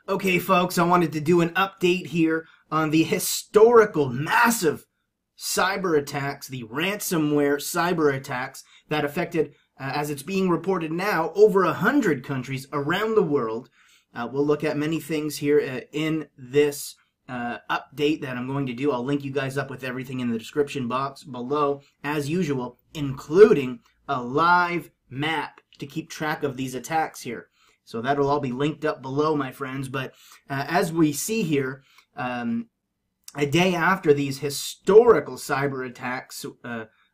Okay, folks, I wanted to do an update here on the historical, massive cyber attacks, the ransomware cyber attacks that affected, as it's being reported now, over 100 countries around the world. We'll look at many things here in this update that I'm going to do. I'll link you guys up with everything in the description box below, as usual, including a live map to keep track of these attacks here. So that'll all be linked up below, my friends. But as we see here, a day after these historical cyber attacks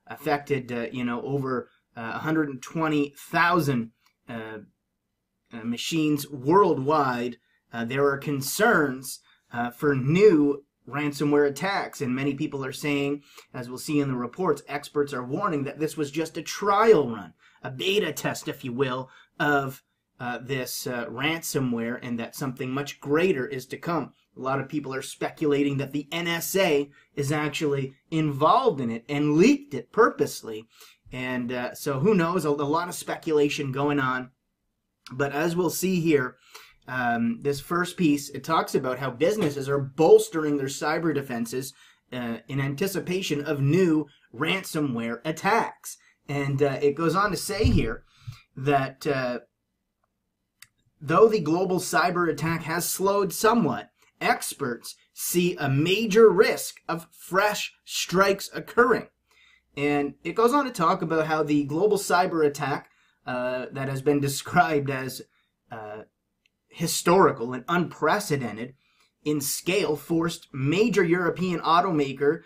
affected, over 120,000 machines worldwide, there are concerns for new ransomware attacks. And many people are saying, as we'll see in the reports, experts are warning that this was just a trial run, a beta test, if you will, of this ransomware, and that something much greater is to come. A lot of people are speculating that the NSA is actually involved in it and leaked it purposely. And so who knows, a lot of speculation going on. But as we'll see here, this first piece, it talks about how businesses are bolstering their cyber defenses in anticipation of new ransomware attacks. And it goes on to say here that though the global cyber attack has slowed somewhat, experts see a major risk of fresh strikes occurring. And it goes on to talk about how the global cyber attack that has been described as historical and unprecedented in scale forced major European automaker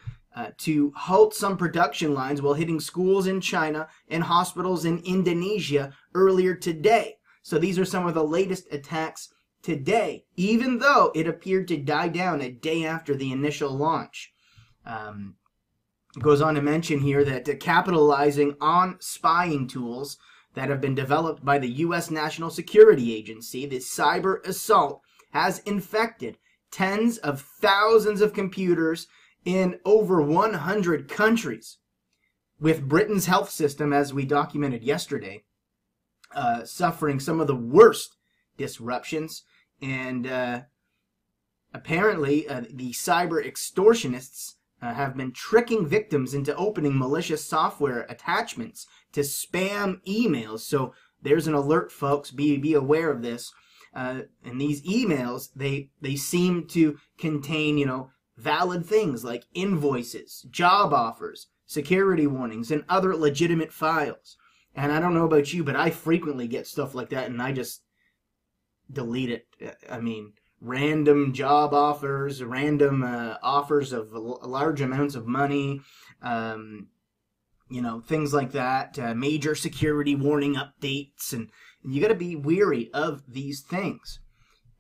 to halt some production lines while hitting schools in China and hospitals in Indonesia earlier today. So these are some of the latest attacks today, even though it appeared to die down a day after the initial launch. It goes on to mention here that capitalizing on spying tools that have been developed by the U.S. National Security Agency, the cyber assault has infected tens of thousands of computers in over 100 countries, with Britain's health system, as we documented yesterday, suffering some of the worst disruptions. And apparently the cyber extortionists have been tricking victims into opening malicious software attachments to spam emails. So there's an alert, folks. Be aware of this. And these emails, they seem to contain, valid things like invoices, job offers, security warnings, and other legitimate files. And I don't know about you, but I frequently get stuff like that, and I just delete it. I mean, random job offers, random offers of large amounts of money, things like that, major security warning updates, and you got to be weary of these things.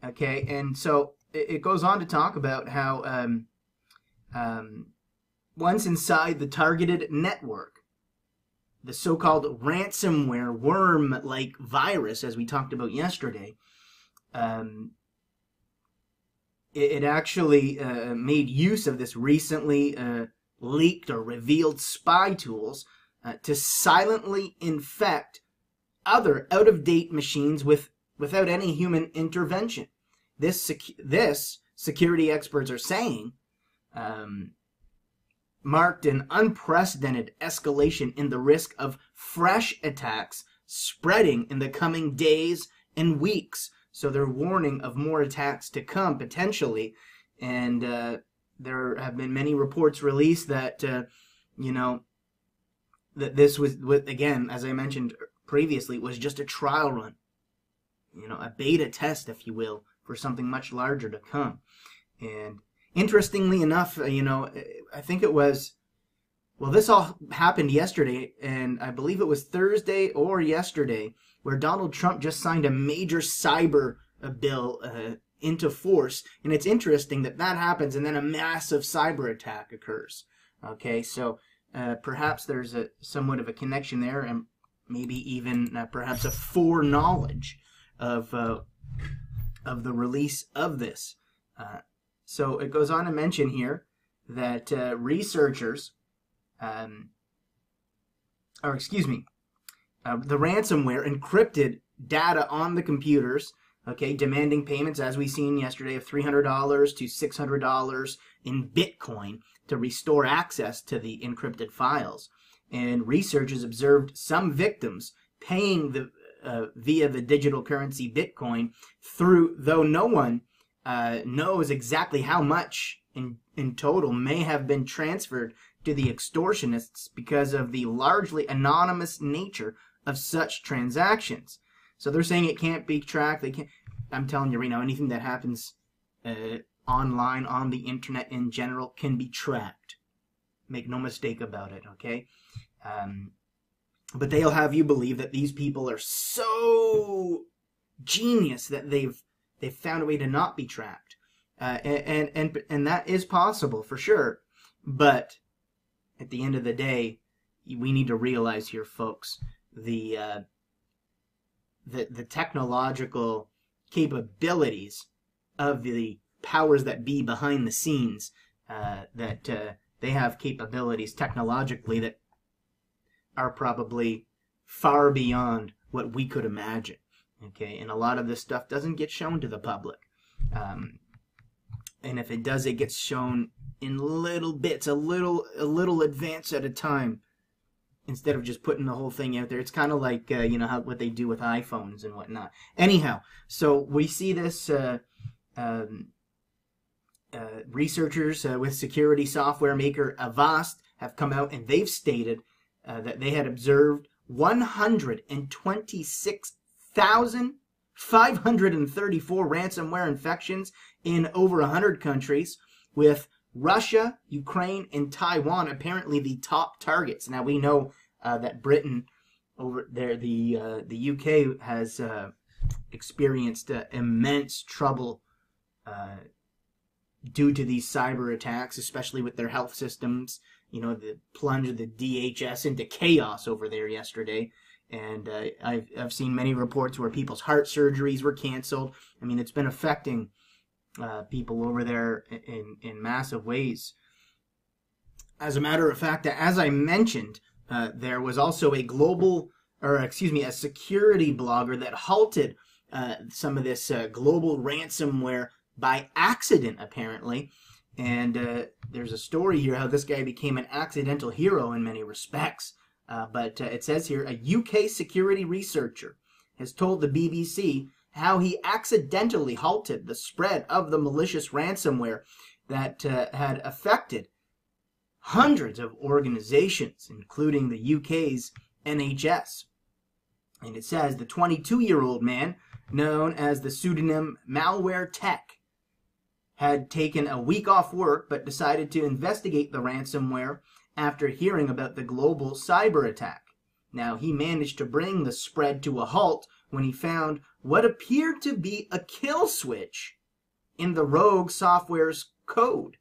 Okay, and so it goes on to talk about how once inside the targeted network, the so-called ransomware worm-like virus, as we talked about yesterday, it actually made use of this recently leaked or revealed spy tools to silently infect other out-of-date machines without any human intervention. This security experts are saying marked an unprecedented escalation in the risk of fresh attacks spreading in the coming days and weeks. So they're warning of more attacks to come potentially, and there have been many reports released that that this was, again, as I mentioned previously, was just a trial run, a beta test, if you will, for something much larger to come. And interestingly enough, I think it was, well, this all happened yesterday, and I believe it was Thursday or yesterday, where Donald Trump just signed a major cyber bill into force. And it's interesting that happens, and then a massive cyber attack occurs. Okay, so perhaps there's somewhat of a connection there, and maybe even perhaps a foreknowledge of the release of this. So it goes on to mention here that researchers, the ransomware encrypted data on the computers okay, demanding payments, as we seen yesterday, of $300 to $600 in Bitcoin to restore access to the encrypted files. And researchers observed some victims paying via the digital currency Bitcoin though no one knows exactly how much in total may have been transferred to the extortionists because of the largely anonymous nature of such transactions. So they're saying it can't be tracked. They can't. I'm telling you right now, anything that happens online, on the internet in general, can be tracked. Make no mistake about it, okay? But they'll have you believe that these people are so genius that they've found a way to not be tracked. And that is possible, for sure. But at the end of the day, we need to realize here, folks, the technological capabilities of the powers that be behind the scenes, that they have capabilities technologically that are probably far beyond what we could imagine. Okay, and a lot of this stuff doesn't get shown to the public. And if it does, it gets shown in little bits, a little advance at a time, instead of just putting the whole thing out there. It's kind of like, what they do with iPhones and whatnot. Anyhow, so we see this, researchers with security software maker Avast have come out, and they've stated that they had observed 126,534 ransomware infections in over 100 countries, with Russia, Ukraine, and Taiwan apparently the top targets. Now we know that Britain over there, the UK has experienced immense trouble due to these cyber attacks, especially with their health systems. The plunge of the DHS into chaos over there yesterday. And I've seen many reports where people's heart surgeries were canceled. I mean, it's been affecting people over there in massive ways. As a matter of fact, as I mentioned, there was also a security blogger that halted some of this global ransomware by accident, apparently. And there's a story here how this guy became an accidental hero in many respects. But it says here, a UK security researcher has told the BBC how he accidentally halted the spread of the malicious ransomware that had affected hundreds of organizations, including the UK's NHS. And it says the 22-year-old man, known as the pseudonym Malware Tech, had taken a week off work but decided to investigate the ransomware after hearing about the global cyber attack. Now, he managed to bring the spread to a halt when he found what appeared to be a kill switch in the rogue software's code.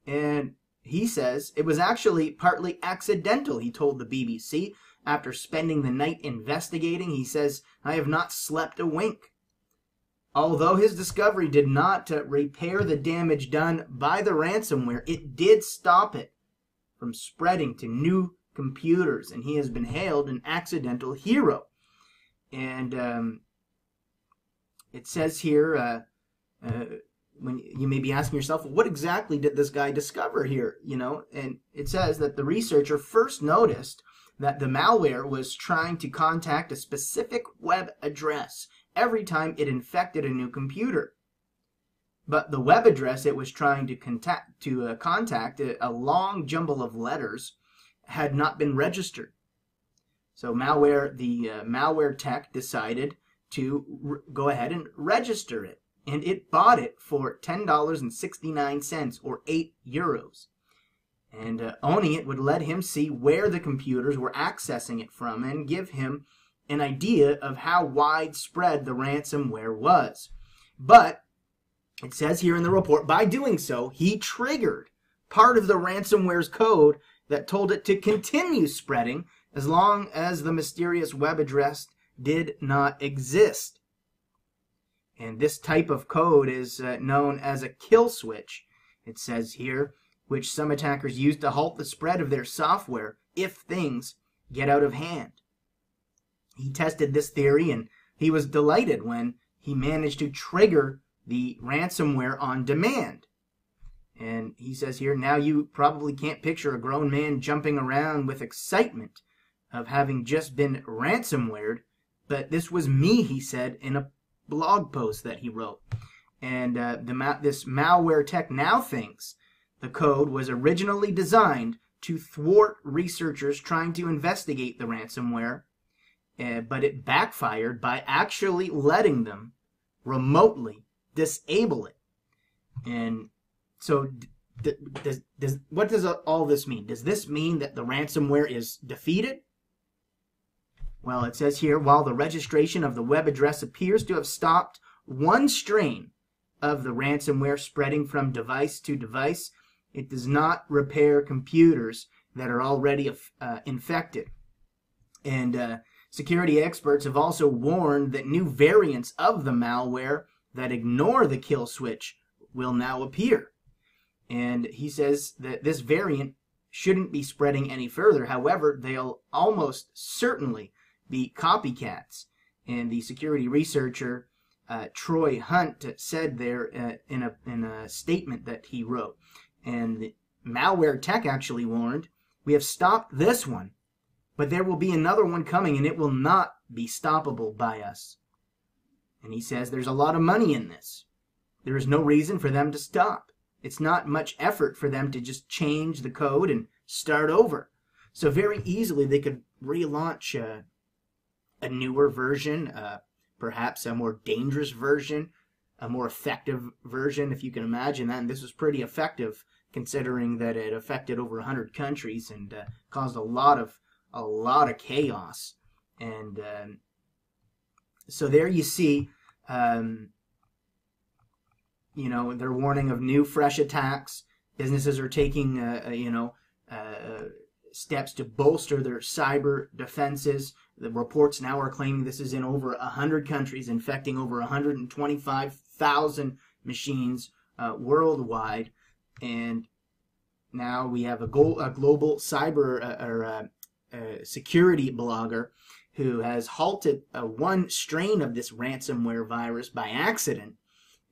And he says it was actually partly accidental, he told the BBC. After spending the night investigating, he says, I have not slept a wink. Although his discovery did not repair the damage done by the ransomware, it did stop it from spreading to new computers, and he has been hailed an accidental hero. And it says here, when you may be asking yourself, what exactly did this guy discover here? And it says that the researcher first noticed that the malware was trying to contact a specific web address every time it infected a new computer. But the web address it was trying to contact, a long jumble of letters, had not been registered. So Malware Tech decided to go ahead and register it. And it bought it for $10.69, or €8. And owning it would let him see where the computers were accessing it from and give him an idea of how widespread the ransomware was. But it says here in the report, by doing so, he triggered part of the ransomware's code that told it to continue spreading as long as the mysterious web address did not exist. And this type of code is known as a kill switch, it says here, which some attackers use to halt the spread of their software if things get out of hand. He tested this theory, and he was delighted when he managed to trigger the ransomware on demand. And he says here, now you probably can't picture a grown man jumping around with excitement of having just been ransomwared, but this was me, he said in a blog post that he wrote. And this malware tech now thinks the code was originally designed to thwart researchers trying to investigate the ransomware, but it backfired by actually letting them remotely disable it. And so what does all this mean? Does this mean that the ransomware is defeated? Well, it says here, while the registration of the web address appears to have stopped one strain of the ransomware spreading from device to device, it does not repair computers that are already infected. And security experts have also warned that new variants of the malware that ignore the kill switch will now appear. And he says that this variant shouldn't be spreading any further. However, they'll almost certainly be copycats. And the security researcher Troy Hunt said there in a statement that he wrote. And Malware Tech actually warned, we have stopped this one, but there will be another one coming, and it will not be stoppable by us. And he says there's a lot of money in this. There is no reason for them to stop. It's not much effort for them to just change the code and start over. So very easily they could relaunch a newer version, perhaps a more dangerous version, a more effective version, if you can imagine that. And this was pretty effective, considering that it affected over 100 countries and caused a lot of chaos. And so there you see, you know, they're warning of new, fresh attacks. Businesses are taking, steps to bolster their cyber defenses. The reports now are claiming this is in over 100 countries, infecting over 125,000 machines worldwide. And now we have a global cyber security blogger who has halted one strain of this ransomware virus by accident.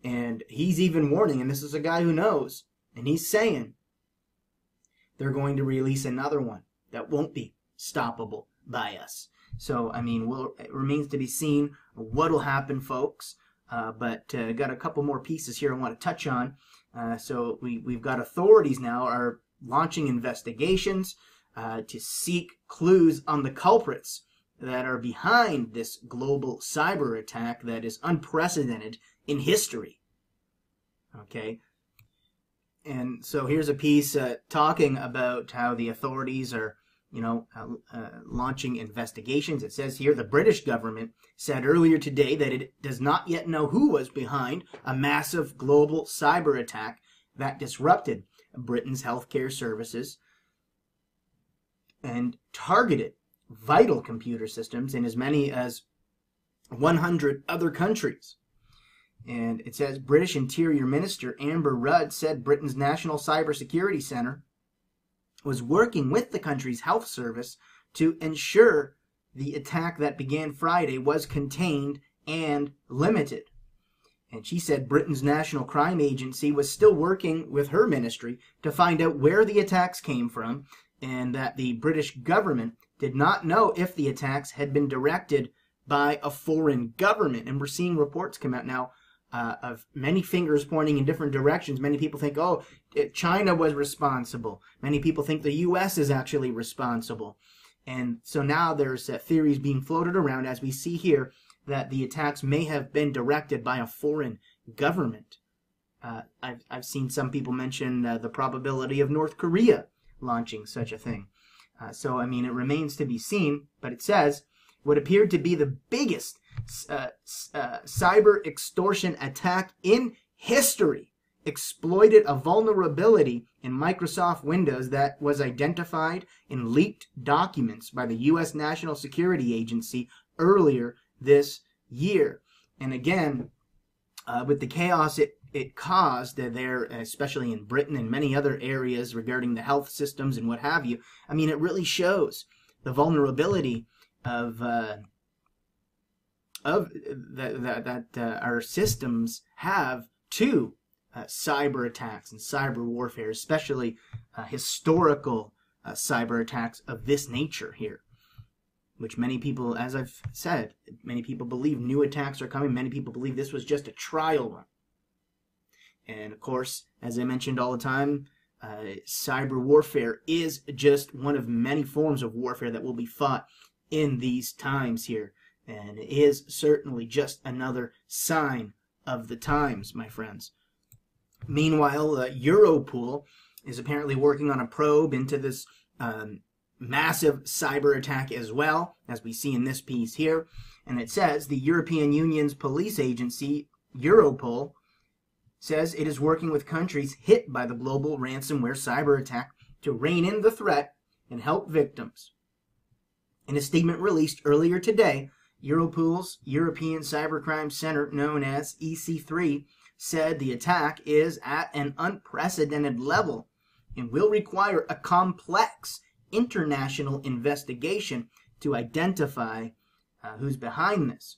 And he's even warning, and this is a guy who knows, and he's saying they're going to release another one that won't be stoppable by us. So, I mean, it remains to be seen what will happen, folks. But got a couple more pieces here I want to touch on. So we've got authorities now are launching investigations to seek clues on the culprits that are behind this global cyber attack that is unprecedented in history. Okay. And so here's a piece talking about how the authorities are, launching investigations. It says here, the British government said earlier today that it does not yet know who was behind a massive global cyber attack that disrupted Britain's healthcare services and targeted vital computer systems in as many as 100 other countries. And it says British Interior Minister Amber Rudd said Britain's National Cybersecurity Centre was working with the country's health service to ensure the attack that began Friday was contained and limited. And she said Britain's National Crime Agency was still working with her ministry to find out where the attacks came from, and that the British government did not know if the attacks had been directed by a foreign government. And we're seeing reports come out now of many fingers pointing in different directions. Many people think, oh, China was responsible. Many people think the U.S. is actually responsible. And so now there's theories being floated around, as we see here, that the attacks may have been directed by a foreign government. I've seen some people mention the probability of North Korea launching such a thing. So, I mean, it remains to be seen, but it says what appeared to be the biggest cyber extortion attack in history exploited a vulnerability in Microsoft Windows that was identified in leaked documents by the U.S. National Security Agency earlier this year. And again, with the chaos it caused there, especially in Britain and many other areas regarding the health systems and what have you, I mean, it really shows the vulnerability of of our systems have to cyber attacks and cyber warfare, especially historical cyber attacks of this nature here, which many people, as I've said, many people believe new attacks are coming. Many people believe this was just a trial run. And of course, as I mentioned all the time, cyber warfare is just one of many forms of warfare that will be fought in these times here. And it is certainly just another sign of the times, my friends. Meanwhile, Europol is apparently working on a probe into this massive cyber attack as well, as we see in this piece here. And it says the European Union's police agency, Europol, says it is working with countries hit by the global ransomware cyber attack to rein in the threat and help victims. In a statement released earlier today, Europol's European Cybercrime Center, known as EC3, said the attack is at an unprecedented level and will require a complex international investigation to identify who's behind this.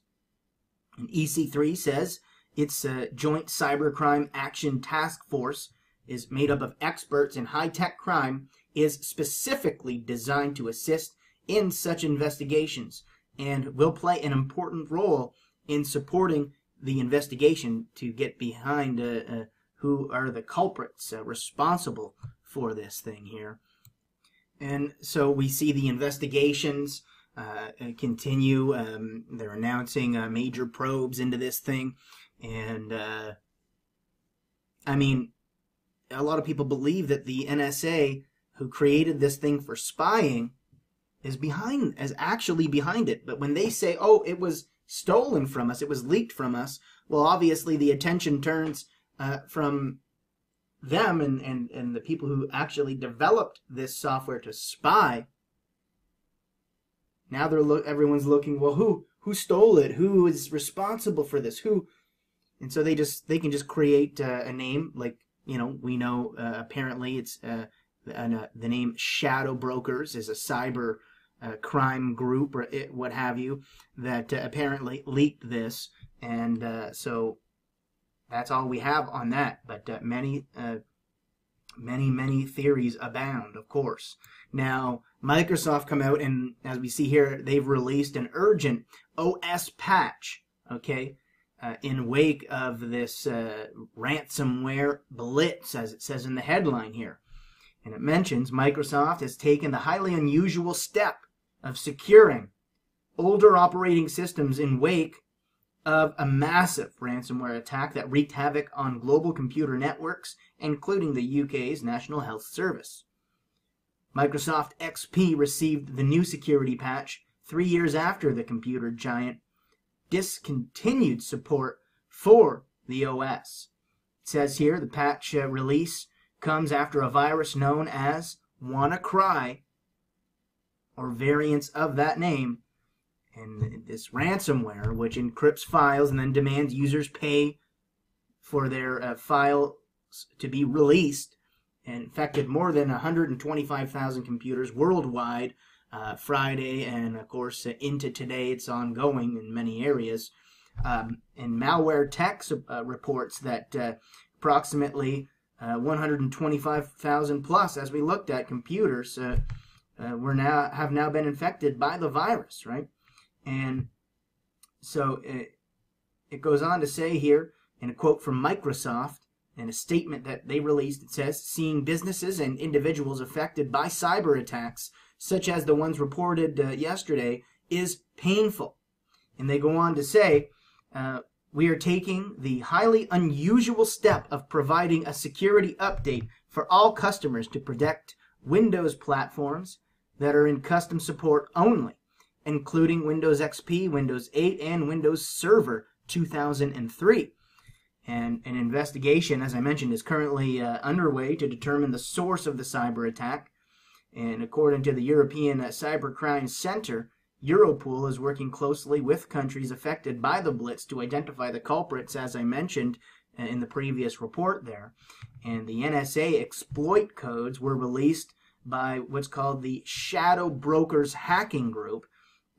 And EC3 says its Joint Cybercrime Action Task Force is made up of experts in high-tech crime, is specifically designed to assist in such investigations and will play an important role in supporting the investigation to get behind who are the culprits responsible for this thing here. And so we see the investigations continue. They're announcing major probes into this thing. And, I mean, a lot of people believe that the NSA, who created this thing for spying, is actually behind it. But when they say, oh, it was stolen from us, it was leaked from us, well, obviously the attention turns from them and the people who actually developed this software to spy. Now everyone's looking, well, who stole it? Who is responsible for this? Who? And so they can just create a name, like, you know, we know apparently it's the name Shadow Brokers is a cyber crime group or what have you that apparently leaked this, and so that's all we have on that. But many theories abound, of course. Now, Microsoft come out, and as we see here, they've released an urgent OS patch, okay, in wake of this ransomware blitz, as it says in the headline here. And it mentions Microsoft has taken the highly unusual step of securing older operating systems in wake of a massive ransomware attack that wreaked havoc on global computer networks, including the UK's National Health Service. Microsoft XP received the new security patch 3 years after the computer giant discontinued support for the OS. It says here the patch release comes after a virus known as WannaCry, or variants of that name, and this ransomware, which encrypts files and then demands users pay for their files to be released, and infected more than 125,000 computers worldwide Friday, and of course into today it's ongoing in many areas. And Malware Tech reports that approximately 125,000 plus, as we looked at, computers have now been infected by the virus, right? And so it goes on to say here, in a quote from Microsoft, in a statement that they released, it says, seeing businesses and individuals affected by cyber attacks, such as the ones reported yesterday, is painful. And they go on to say, we are taking the highly unusual step of providing a security update for all customers to protect Windows platforms that are in custom support only, including Windows XP, Windows 8, and Windows Server 2003. And an investigation, as I mentioned, is currently underway to determine the source of the cyber attack. And according to the European Cybercrime Center, Europol is working closely with countries affected by the blitz to identify the culprits, as I mentioned in the previous report there. And the NSA exploit codes were released by what's called the Shadow Brokers hacking group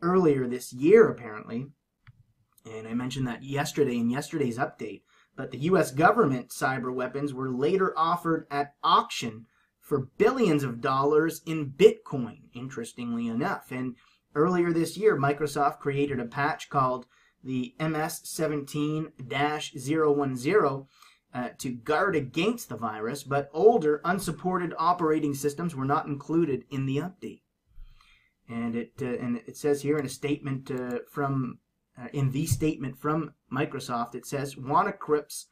earlier this year, apparently. And I mentioned that yesterday in yesterday's update. But the U.S. government cyber weapons were later offered at auction for billions of dollars in Bitcoin, interestingly enough. And earlier this year, Microsoft created a patch called the MS-17-010 to guard against the virus, but older, unsupported operating systems were not included in the update. And it says here in a statement from Microsoft, it says WannaCrypt's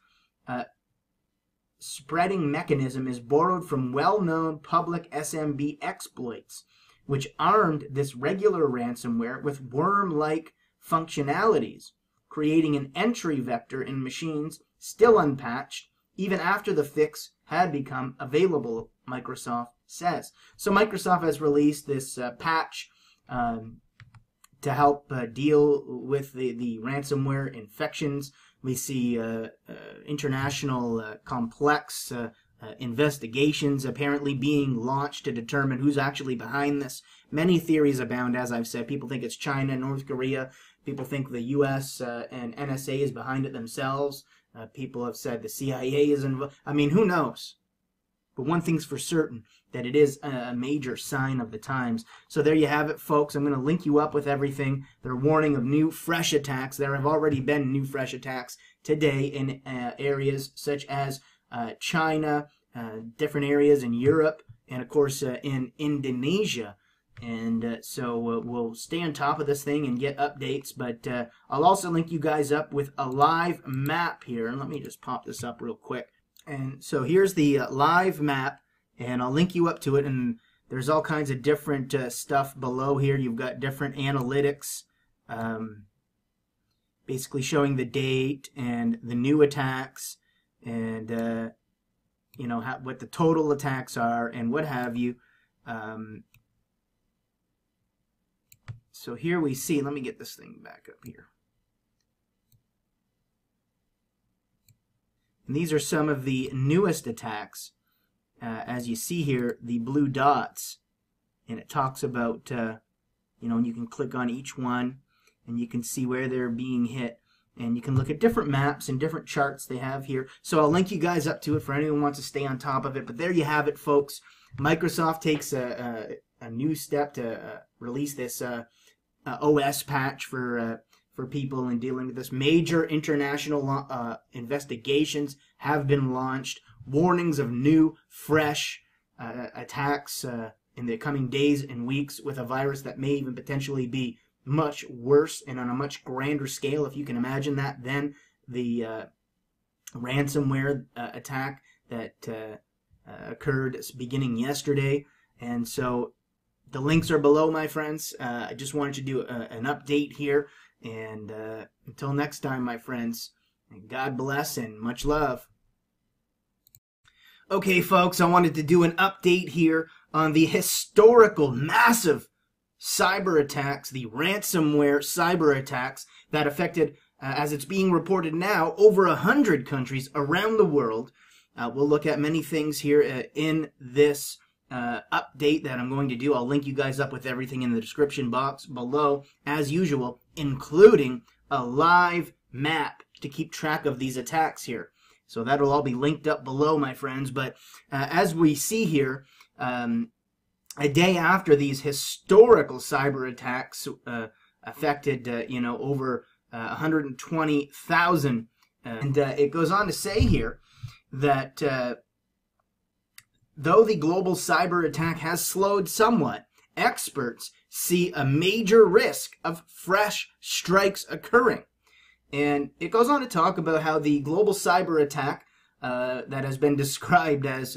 spreading mechanism is borrowed from well-known public SMB exploits, which armed this regular ransomware with worm-like functionalities, creating an entry vector in machines still unpatched, even after the fix had become available, Microsoft says. So Microsoft has released this patch to help deal with the ransomware infections. We see international complex investigations apparently being launched to determine who's actually behind this. Many theories abound, as I've said. People think it's China, North Korea. People think the U.S. And NSA is behind it themselves. People have said the CIA is involved. I mean, who knows? But one thing's for certain, that it is a major sign of the times. So there you have it, folks. I'm going to link you up with everything. They're warning of new, fresh attacks. There have already been new, fresh attacks today in areas such as China, different areas in Europe, and, of course, in Indonesia. And so we'll stay on top of this thing and get updates. But I'll also link you guys up with a live map here. And let me just pop this up real quick. And so here's the live map, and I'll link you up to it. And there's all kinds of different stuff below here. You've got different analytics, basically showing the date and the new attacks, and you know, what the total attacks are and what have you. So here we see, let me get this thing back up here. And these are some of the newest attacks. As you see here, the blue dots, and it talks about, you know, and you can click on each one, and you can see where they're being hit. And you can look at different maps and different charts they have here. So I'll link you guys up to it for anyone who wants to stay on top of it. But there you have it, folks. Microsoft takes a new step to release this OS patch for people in dealing with this. Major international investigations have been launched. Warnings of new, fresh attacks in the coming days and weeks with a virus that may even potentially be much worse and on a much grander scale, if you can imagine that, than the ransomware attack that occurred beginning yesterday. And so the links are below, my friends. I just wanted to do an update here. And until next time, my friends, God bless and much love. Okay, folks, I wanted to do an update here on the historical, massive cyber attacks, the ransomware cyber attacks that affected, as it's being reported now, over 100 countries around the world. We'll look at many things here in this update that I'm going to do. I'll link you guys up with everything in the description box below, as usual, including a live map to keep track of these attacks here. So that'll all be linked up below, my friends. But as we see here, a day after these historical cyber attacks affected, you know, over 120,000, and it goes on to say here that though the global cyber attack has slowed somewhat, experts see a major risk of fresh strikes occurring. And it goes on to talk about how the global cyber attack that has been described as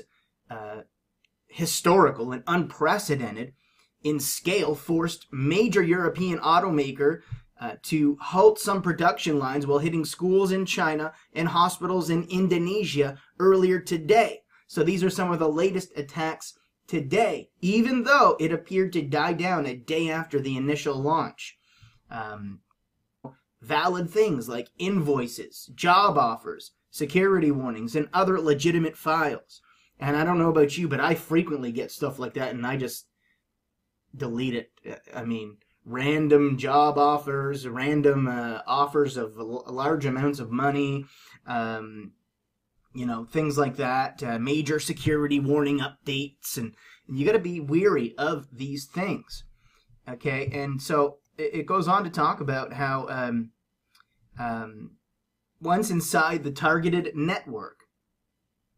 historical and unprecedented in scale forced major European automaker to halt some production lines while hitting schools in China and hospitals in Indonesia earlier today. So these are some of the latest attacks today, even though it appeared to die down a day after the initial launch. Valid things like invoices, job offers, security warnings, and other legitimate files. And I don't know about you, but I frequently get stuff like that and I just delete it. I mean, random job offers, random offers of large amounts of money, things like that, major security warning updates, and you got to be weary of these things. Okay, and so it goes on to talk about how once inside the targeted network,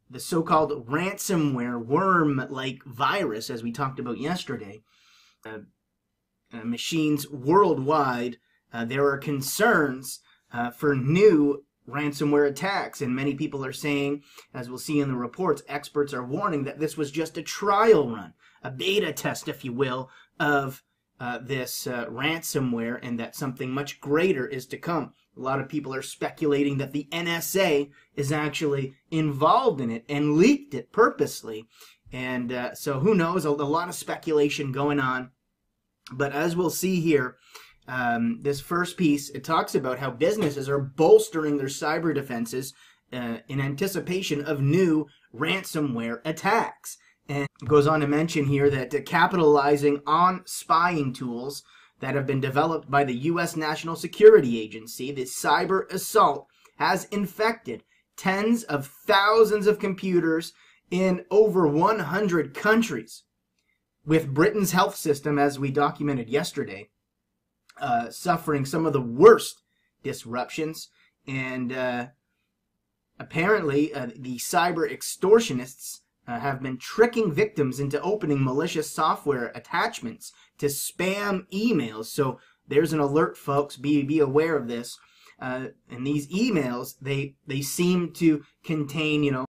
the so-called ransomware worm-like virus, as we talked about yesterday, machines worldwide, there are concerns for new ransomware attacks, and many people are saying, as we'll see in the reports, experts are warning that this was just a trial run, a beta test, if you will, of this ransomware, and that something much greater is to come. A lot of people are speculating that the NSA is actually involved in it and leaked it purposely. And so who knows, a lot of speculation going on. But as we'll see here, this first piece, it talks about how businesses are bolstering their cyber defenses in anticipation of new ransomware attacks. And it goes on to mention here that capitalizing on spying tools that have been developed by the U.S. National Security Agency, the cyber assault has infected tens of thousands of computers in over 100 countries, with Britain's health system, as we documented yesterday, suffering some of the worst disruptions. And apparently the cyber extortionists have been tricking victims into opening malicious software attachments to spam emails. So there's an alert, folks. Be aware of this. And these emails, they seem to contain,